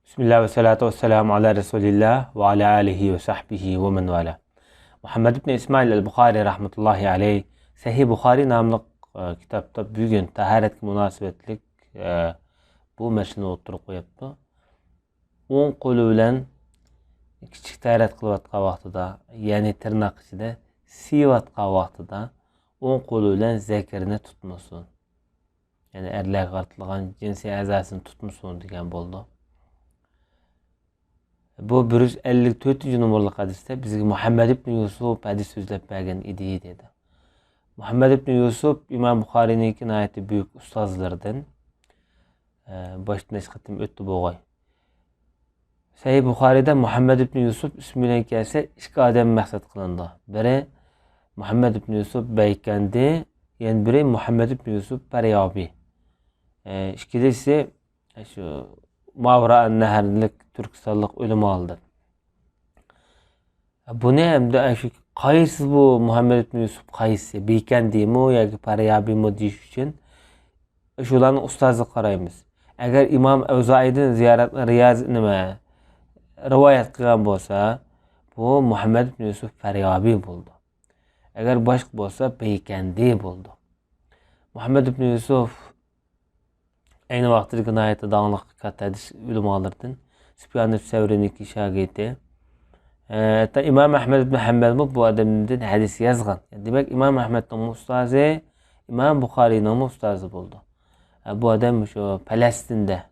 Bismillah ve salatu ve selamu ala Resulillah ve ala alihi ve sahbihi ve men vala. Muhammed ibn İsmail el-Bukhari rahmetullahi aleyh Sahih Bukhari namlı kitapta bugün taharetke münasebetlik bu meseleni oturup koyaptı. 10 kolu bilen kichik taharet kılıvatqa vaqtida, yani tırnak içinde sivatqa vaqtida 10 kolu bilen zekirini tutmasın. Yani erlerge qartılgan cinsi azasını tutmasın degan boldu. Bu 154 numaralı hadiste bizge Muhammed ibn Yusuf hadis sözlep bergen idi dedi. Muhammed ibn Yusuf İmam Bukhari'ninki nayeti büyük ustazlardan. Başta neşkatim öttü boğay. Sahih Bukhari'de Muhammed ibn Yusuf ismiyle gelse iki adam maksat kılındı. Biri Muhammed ibn Yusuf Beykendi, yani biri Muhammed ibn Yusuf Peryabi. İkisi şu Mavra Neherlik Türkistanlık ölüm aldı. Bu ne hem de kayırsız bu Muhammed ibn Yusuf kayısı Beykendi mi ya ki Peryabi mi deyiş için şuların ustazlık karayımız. Eğer İmam Evzai'nin ziyaretine riyaz nime rivayet kılan bolsa bu Muhammed ibn Yusuf Peryabi buldu. Eğer başka bolsa Beykendi buldu. Muhammed ibn Yusuf aynı vaxtda gınayeti dağınlıq hadis ülüm alırdın. Süfyan Sevri'ninki şagirdi. Hatta İmam Ahmed ibn Hanbel bu adamdan hadis yazgan. Demek İmam Ahmed'in ustazı İmam Bukhari'nin ustazı buldu. Bu adam şu Palestin'de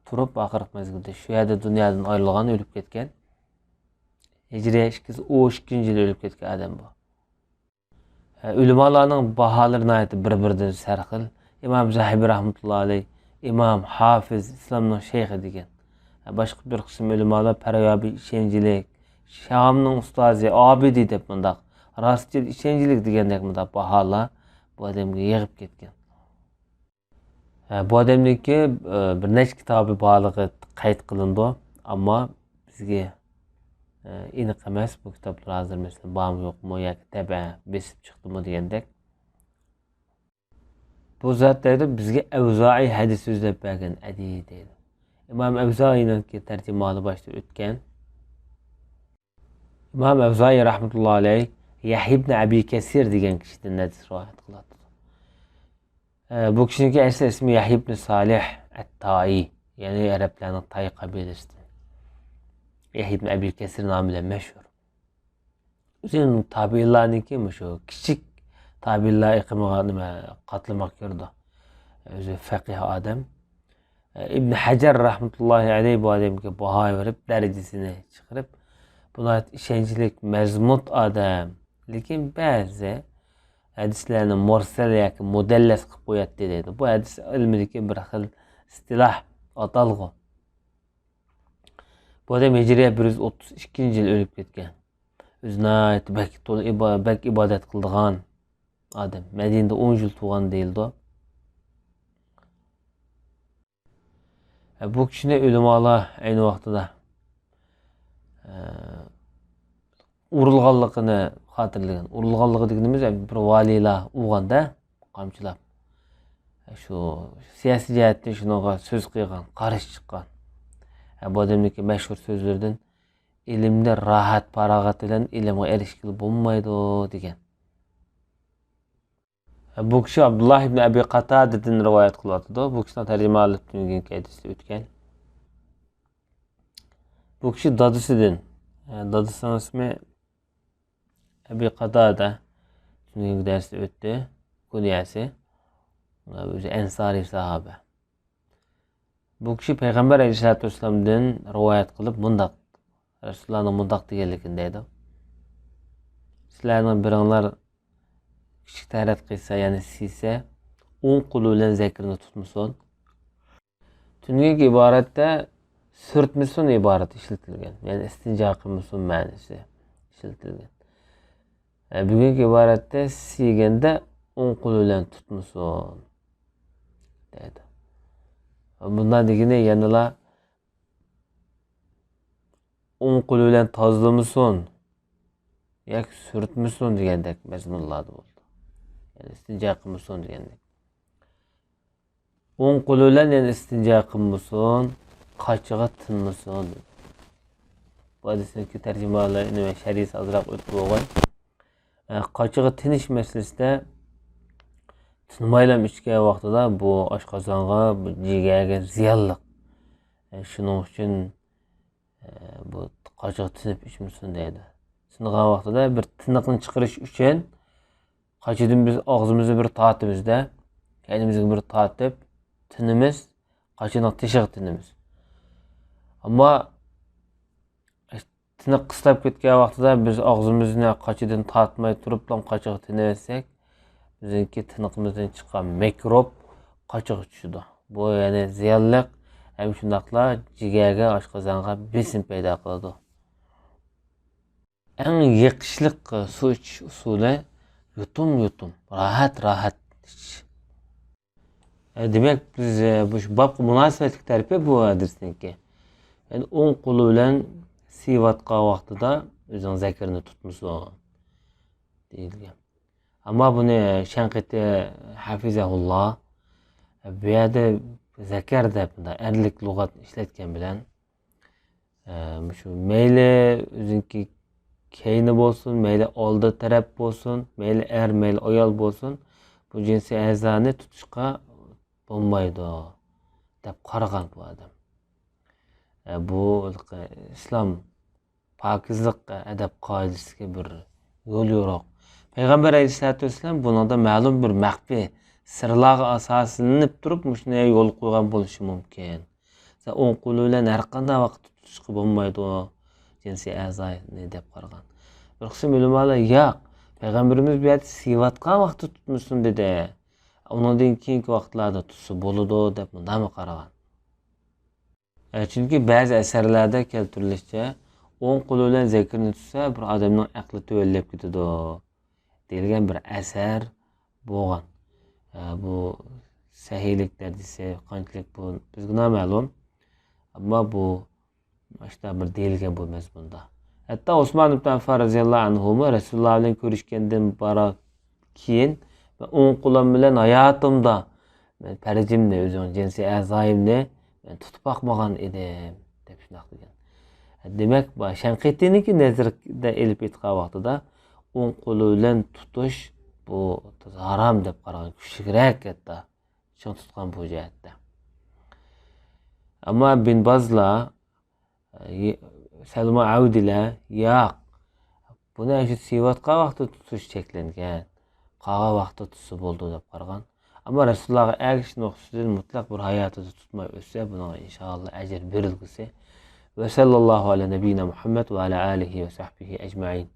turup ahirki mezgilde şu yerde dünyadan ayrılgan ölüp ketken. Hicri 2 yılı ölüp ketken adam bu. Ülemalarının bahalarına ait bir-birinden sarxil. İmam Zahibi rahmetullahi aleyh, İmam Hafiz İslam'ın şeyhi degen. Başka bir kısım ülemalar Peryabi işencilik, Şam'ın ustazı, abidi dep mındaq, rastçıl işencilik degendek mındaq bahala bu adamga yığıp ketken. Bu adamniki bir neç kitabı bağlığı kayıt kılındı ama bizge iniq emas bu kitaplar hazır mesela bağım yok mu ya tebe besip çıktı mı degendek. Bu zatlarda bizge Evzai hadis sözlep bergen adi deydi. İmam Evzai'ninki tercümanı başta ötken. İmam Evzai rahmetullahi aleyh Yahya ibn Abi Kesir degen kişiden hadis rivayet kıladı. Bu kişininki asli ismi Yahya ibn Salih et-Tai, yani Arapların Tai kabilesinden. Yahya ibn Abi Kesir namıyla meşhur. Üzerinin tabiillarınki mi şu küçük tabiillar ikimine katlamak yurdu. Özü fakih adam. İbn Hacer rahmetullahi aleyh bu adamki baha verip derecesini çıkarıp buna işencilik mezmut adam. Lakin bazı hadislerini mursel yaki modelles kıp koyat dedi. Bu hadis ilmideki bir xil istilah atalgı. Bu adam Hicriye 132 yıl ölüp ketken. Özüne ait belki ibadet kıldığan adam. Medine'de 10 yıl tuğan değildi o. Bu kişinin ölümalar aynı vaxtıda urulğanlığını hatırlayan. Urulğanlığı dediğimiz bir valila uğanda kamçılap. Şu siyasi cihetten şuna söz kıygan, karış çıkan. Bu adamdaki meşhur sözlerden ilimde rahat paragat ile ilime erişkili bulmaydı degen. Bu kişi Abdullah ibn Abi Qatade'den rivayet kılatıdı. Bu kişiden tercüme alıp düngenki hadisi ötken. Bu kişi dadısıdın. Dadısının ismi Abi Qatade. Düngenki dersi öttü. Kunyası. Ensari sahabe. Bu kişi Peygamber Aleyhisselatü Vesselam'dan rivayet kılıp mundaq. Resulullah'ın mundaq degenlikindeydi. Sizlerden birinler küçük taharet kıysa yani siyse 10 kulu bilen zekirini tutmuşsun. Tüngeki ibarette sürtmüşsün ibaret işletilgen. Yani istinca kılmışsın manisi işletilgen. Bugünkü ibarette siyegende 10 kulu bilen tutmuşsun dedi. Bundan degine yanıla 10 kulu bilen tazlamışsın yak sürtmüşsün degendek mezmunladı oldu. Yani istinca kılmışsın degendek. 10 kulu bilen yani istinca kılmışsın qaçığı tınmasın. Bu hadisdeki tercümalarını ve şerisi azırak ötüp oğay. Qaçığı tiniş meselesinde tınmayla içken vaqtida bu aşqazonga, bu jigarga ziyonliq. Shuning uchun bu qaçığı tinib içmesin deydi. Sınıgan vaqtida bir tiniqni chiqarish uchun qaçıdan biz ağzımızı bir tatibizda, kendimizi bir tatib, tinimiz, qaçıdan teshig'i tinimiz. Ama tiniq qistab ketgan vaqtida biz ağzımızı qaçıdan tatmay turib ham qaçığı tinivetsek, bizimki tiniqimizdan chiqqan mikrob qaçığı tushadi. Bu yani ziyonliq, hem shundaqla jigarga, oshqozonga besim paydo qiladi. Eng yiqishliq suv ichish usuli yutum, rahat ichish. Demek biz bu babga munosabatlik tarifi bu hadisniki. Yani o'ng qo'li bilan siyvatgan vaqtida o'zining zakarini tutmasin deyilgan. Ama buni Shanqiti hafizahulloh bu yerda zakar deb erlik lug'at ishlatgan bilan shu mayli o'zinki keyni bo'lsin, mayli oldi taraf bo'lsin, mayli er, mayli ayol bo'lsin, bu jinsiy a'zoni tutishga bo'lmaydi deb qaragan bu odam. Bu islom pokizlik adab qoidasiga bir yo'l yo'roq. Payg'ambar alayhissalatu vassalam buningda ma'lum bir maxfiy sirlarga asoslanib turib shunday yo'l qo'ygan bo'lishi mumkin. Sen o'ng qo'li bilan har qanday vaqt tutishga bo'lmaydi jinsiy a'zoni deb qaragan. Bir qism ulamolar yo'q, payg'ambarimiz bu yerda siyvatgan vaqtda tutmasin dedi. Undan keyingi vaqtlarda tutsa bo'ladi deb bunday qaragan. Çünkü bazı eserlerde keltirilishicha o'ng qo'li bilan zakarni tutsa bir odamning aqli tuvallab ketadi deyilgan bir asar bo'lgan. Bu sahiyliklar desa qanchalik bu bizga noma'lum. Ammo bu işte bir deyilgan bu mazmunda. Hatta Osman ibn Affan radhiyallohu anhu Rasululloh bilan ko'rishgandan keyin o'ng qo'lim bilan hayotimda farjimni, o'zim jinsiy a'zoyimni tutib boqmagan edim deb shunaq degan. Demak, bu Shanqitiniki nazarda elib etgan vaqtida o'ng qo'li bilan tutish bu harom deb qaragan, kuchliroq katta chon tutgan bu jihatda. Ammo bin Bazlar, Salma Avdilar yo'q. Buni shu siyvatgan vaqtda tutish cheklangan. Qolgan vaqtda tutsa bo'ldi deb qaragan. Ama Resulullah'a erişin hususuyla mutlak bir hayatı tutmayı ötse buna inşallah ecir verilgisi. Ve sallallahu ala nebiyyina Muhammed ve ala alihi ve sahbihi ecmain.